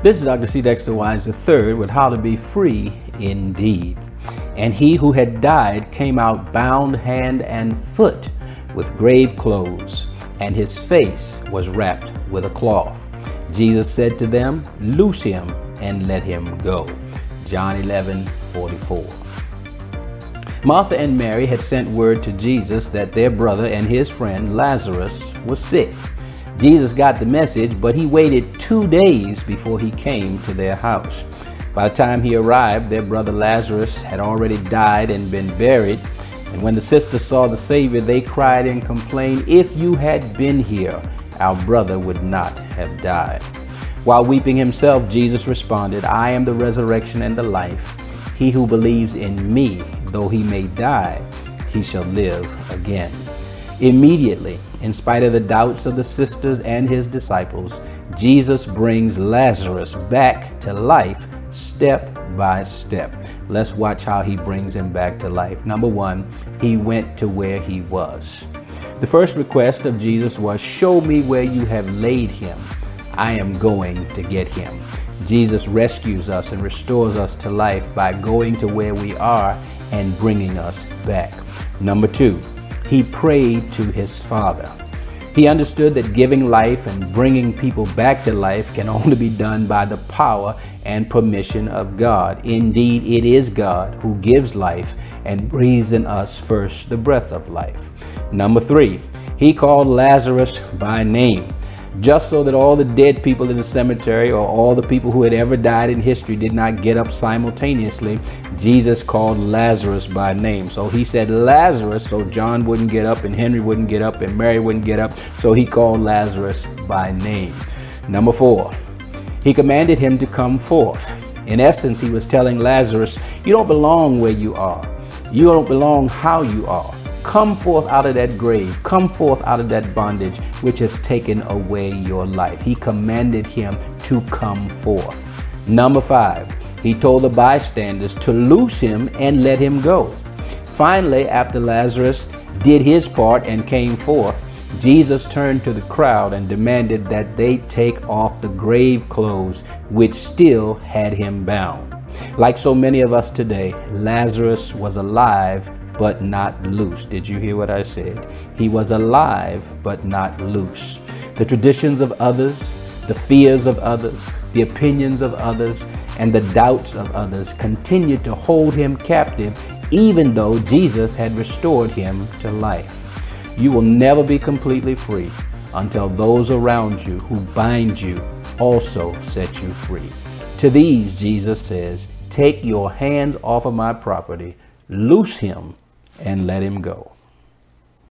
This is Dr. C. Dexter Wise III with How to Be Free Indeed. And he who had died came out bound hand and foot with grave clothes, and his face was wrapped with a cloth. Jesus said to them, "Loose him and let him go." John 11:44. Martha and Mary had sent word to Jesus that their brother and his friend Lazarus was sick. Jesus got the message, but he waited 2 days before he came to their house. By the time he arrived, their brother Lazarus had already died and been buried. And when the sisters saw the Savior, they cried and complained, "If you had been here, our brother would not have died." While weeping himself, Jesus responded, "I am the resurrection and the life. He who believes in me, though he may die, he shall live again." Immediately, in spite of the doubts of the sisters and his disciples, Jesus brings Lazarus back to life step by step. Let's watch how he brings him back to life. Number one, he went to where he was. The first request of Jesus was, "Show me where you have laid him. I am going to get him." Jesus rescues us and restores us to life by going to where we are and bringing us back. Number two, he prayed to his Father. He understood that giving life and bringing people back to life can only be done by the power and permission of God. Indeed, it is God who gives life and breathes in us first the breath of life. Number three, he called Lazarus by name. Just so that all the dead people in the cemetery or all the people who had ever died in history did not get up simultaneously, Jesus called Lazarus by name. So he said Lazarus, so John wouldn't get up and Henry wouldn't get up and Mary wouldn't get up. So he called Lazarus by name. Number four, he commanded him to come forth. In essence, he was telling Lazarus, you don't belong where you are. You don't belong how you are. Come forth out of that grave. Come forth out of that bondage which has taken away your life. He commanded him to come forth. Number five, he told the bystanders to loose him and let him go. Finally, after Lazarus did his part and came forth, Jesus turned to the crowd and demanded that they take off the grave clothes which still had him bound. Like so many of us today, Lazarus was alive but not loose. Did you hear what I said? He was alive, but not loose. The traditions of others, the fears of others, the opinions of others, and the doubts of others continued to hold him captive, even though Jesus had restored him to life. You will never be completely free until those around you who bind you also set you free. To these, Jesus says, "Take your hands off of my property, loose him, and let him go."